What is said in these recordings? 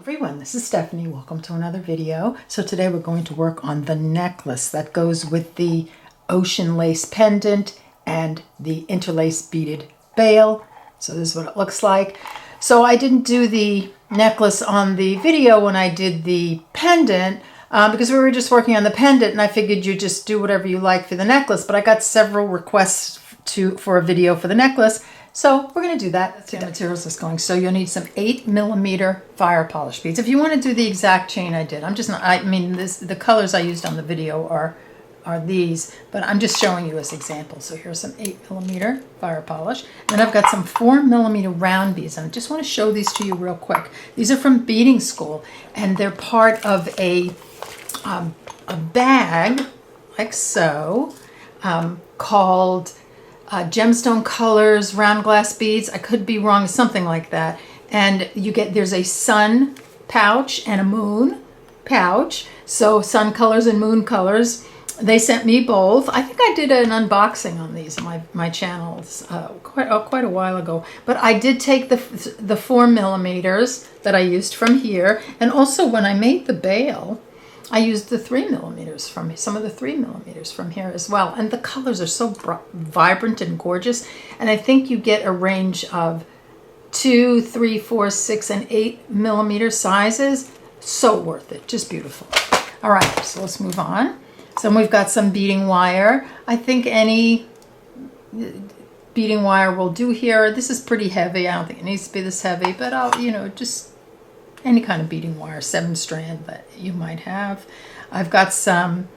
Everyone, this is Stephanie. Welcome to another video. So today we're going to work on the necklace that goes with the ocean lace pendant and the interlaced beaded bail. So this is what it looks like. So I didn't do the necklace on the video when I did the pendant because we were just working on the pendant, and I figured you just do whatever you like for the necklace. But I got several requests for a video for the necklace. So we're going to do that. Let's see the materials that's going. So you'll need some 8mm fire polish beads. If you want to do the exact chain I did, the colors I used on the video are these, but I'm just showing you as examples. So here's some 8mm fire polish. And then I've got some 4mm round beads. And I just want to show these to you real quick. These are from Beading School, and they're part of a bag, like so, called gemstone colors, round glass beads. I could be wrong, something like that. And there's a sun pouch and a moon pouch. So sun colors and moon colors. They sent me both. I think I did an unboxing on these on my channels quite a while ago. But I did take the 4mm that I used from here. And also when I made the bail, I used the 3mm from some of the 3mm from here as well. And the colors are so vibrant and gorgeous. And I think you get a range of 2, 3, 4, 6, and 8mm sizes. So worth it. Just beautiful. All right, so let's move on. So we've got some beading wire. I think any beading wire will do here. This is pretty heavy. I don't think it needs to be this heavy, but I'll, just any kind of beading wire, 7-strand that you might have. I've got some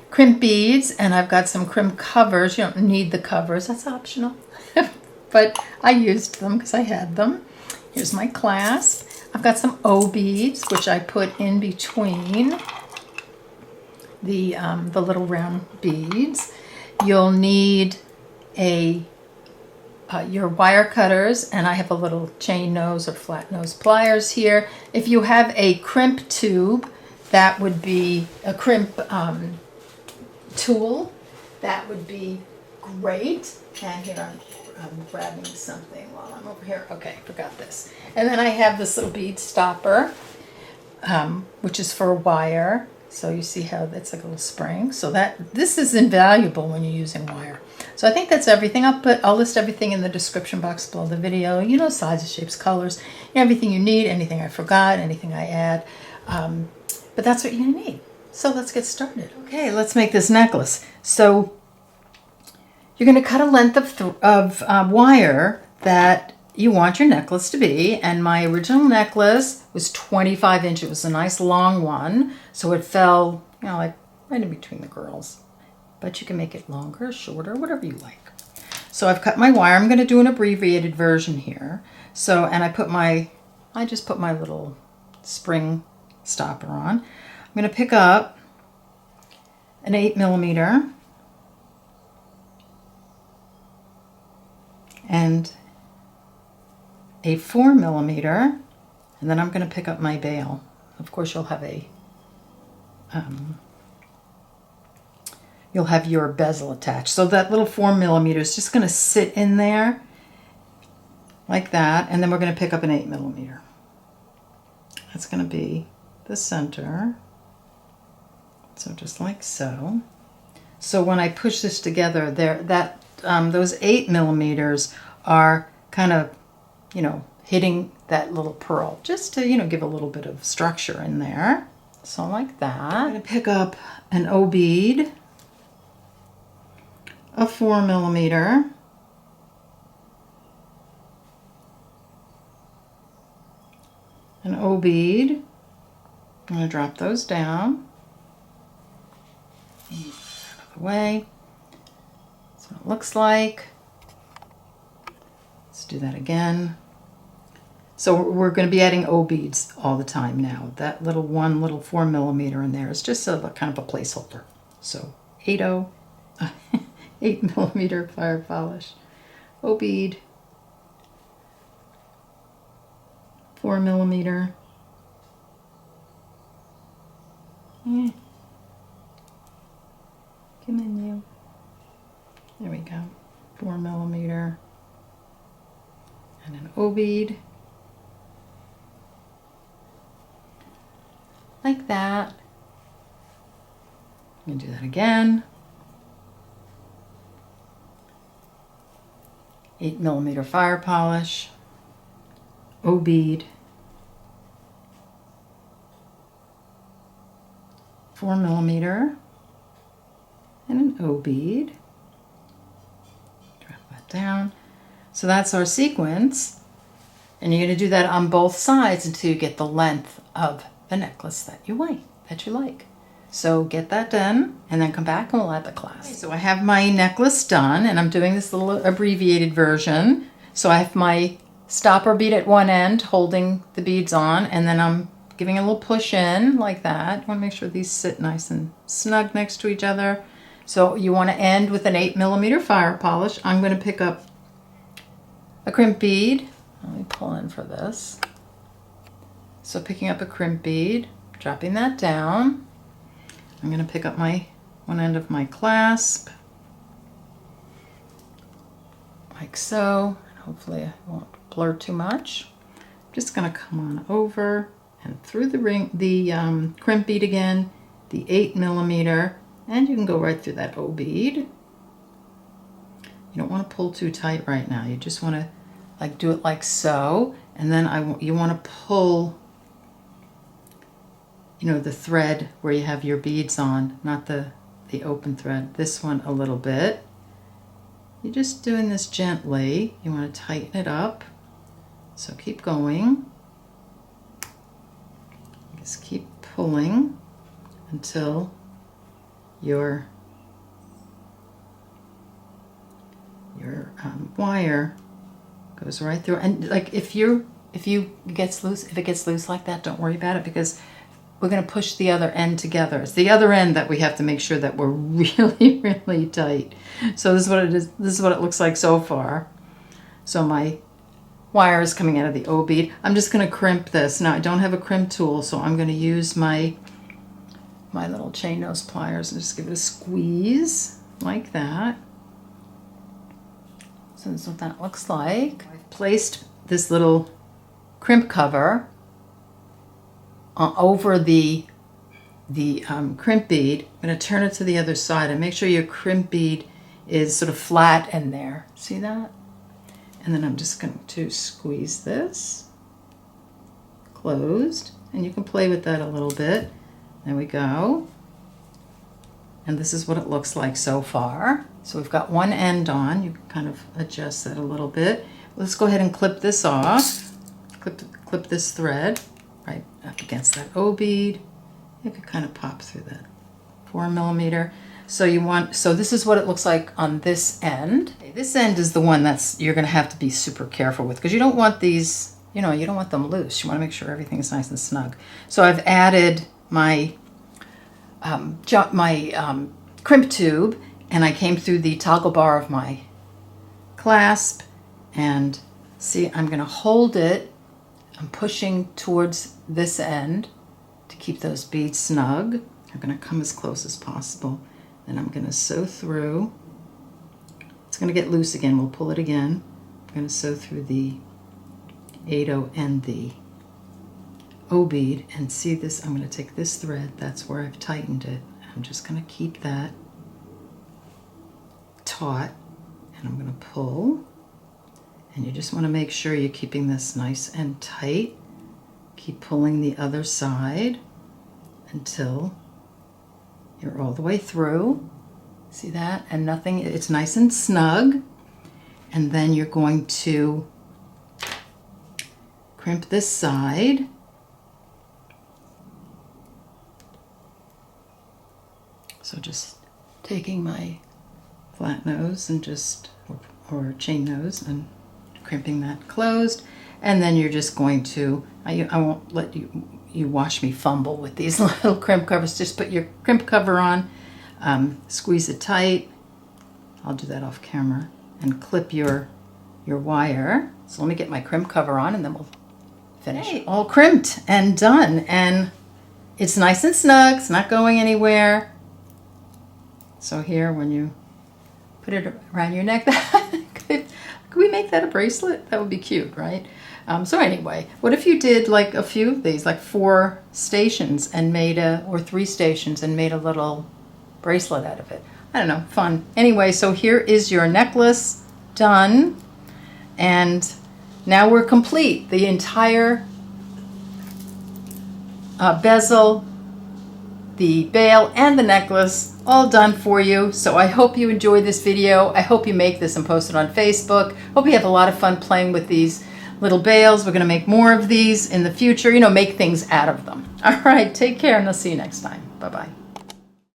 crimp beads, and I've got some crimp covers. You don't need the covers, that's optional. But I used them because I had them. Here's my clasp. I've got some O beads, which I put in between the little round beads. You'll need your wire cutters, and I have a little chain nose or flat nose pliers here. If you have a crimp tube, that would be a crimp tool, that would be great. And here I'm grabbing something while I'm over here. Okay, forgot this. And then I have this little bead stopper, which is for wire. So you see how that's like a little spring. So this is invaluable when you're using wire. So I think that's everything. I'll list everything in the description box below the video. Sizes, shapes, colors, everything you need, anything I forgot, anything I add. But that's what you're gonna need. So let's get started. Okay, let's make this necklace. So you're gonna cut a length of wire that you want your necklace to be, and my original necklace was 25 inches. It was a nice long one, so it fell, like right in between the girls. But you can make it longer, shorter, whatever you like. So I've cut my wire. I'm going to do an abbreviated version here. So, and I just put my little spring stopper on. I'm going to pick up an 8mm and a 4mm, and then I'm going to pick up my bail. Of course, you'll have your bezel attached. So that little 4mm is just going to sit in there like that, and then we're going to pick up an 8mm. That's going to be the center. So just like so. So when I push this together, those 8mm are kind of hitting that little pearl, just to, give a little bit of structure in there. So like that. I'm going to pick up an O bead, a 4mm, an O bead. I'm going to drop those down. Out of the way. That's what it looks like. Let's do that again. So we're going to be adding O beads all the time now. That little 4mm in there is just a kind of a placeholder. So 8mm fire polish, O bead, 4mm. Come in, you. There we go. 4mm. And an O bead. like that. I'm gonna do that again. 8mm fire polish, O-bead, 4mm, and an O-bead. Drop that down. So that's our sequence. And you're going to do that on both sides until you get the length of the necklace that you like. So get that done and then come back and we'll add the clasp. Okay, so I have my necklace done and I'm doing this little abbreviated version. So I have my stopper bead at one end holding the beads on, and then I'm giving a little push in like that. You want to make sure these sit nice and snug next to each other. So you want to end with an 8mm fire polish. I'm going to pick up a crimp bead. Let me pull in for this. So picking up a crimp bead, dropping that down. I'm going to pick up my one end of my clasp, like so. Hopefully it won't blur too much. I'm just going to come on over and through the crimp bead again, the 8mm, and you can go right through that O bead. You don't want to pull too tight right now. You just want to like do it like so, and then you want to pull, you know, the thread where you have your beads on, not the open thread. This one a little bit. You're just doing this gently. You want to tighten it up. So keep going. Just keep pulling until your wire goes right through. And like if it gets loose like that, don't worry about it, because we're going to push the other end together. It's the other end that we have to make sure that we're really, really tight. So this is what it is. This is what it looks like so far. So my wire is coming out of the O bead. I'm just going to crimp this. Now I don't have a crimp tool, so I'm going to use my little chain nose pliers and just give it a squeeze like that. So this is what that looks like. I've placed this little crimp cover over the crimp bead. I'm going to turn it to the other side and make sure your crimp bead is sort of flat in there. See that? And then I'm just going to squeeze this closed, and you can play with that a little bit. There we go. And this is what it looks like so far. So we've got one end on. You can kind of adjust that a little bit. Let's go ahead and clip this off. Clip this thread right up against that O bead. You could kind of pop through that 4mm. So this is what it looks like on this end. Okay, this end is the one you're going to have to be super careful with, because you don't want these, you don't want them loose. You want to make sure everything's nice and snug. So I've added my crimp tube, and I came through the toggle bar of my clasp, and see, I'm going to hold it. I'm pushing towards this end to keep those beads snug. I'm going to come as close as possible. Then I'm going to sew through. It's going to get loose again. We'll pull it again. I'm going to sew through the 8/0 and the O bead, and see this. I'm going to take this thread. That's where I've tightened it. I'm just going to keep that taut, and I'm going to pull. And you just want to make sure you're keeping this nice and tight. Keep pulling the other side until you're all the way through. See that? And nothing, it's nice and snug. And then you're going to crimp this side. So just taking my flat nose and or chain nose and crimping that closed, and then you're just going to, I won't let you watch me fumble with these little crimp covers. Just put your crimp cover on, squeeze it tight. I'll do that off camera, and clip your wire. So let me get my crimp cover on, and then we'll finish. Hey, all crimped and done, and it's nice and snug. It's not going anywhere. So here, when you put it around your neck, could we make that a bracelet? That would be cute, right? So anyway, what if you did like a few of these, like 4 stations and made or 3 stations and made a little bracelet out of it? I don't know, fun. Anyway, so here is your necklace done. And now we're complete. The entire bezel, the bail, and the necklace all done for you. So I hope you enjoyed this video. I hope you make this and post it on Facebook. Hope you have a lot of fun playing with these little bails. We're going to make more of these in the future, you know, make things out of them. All right, take care, and I'll see you next time. Bye-bye.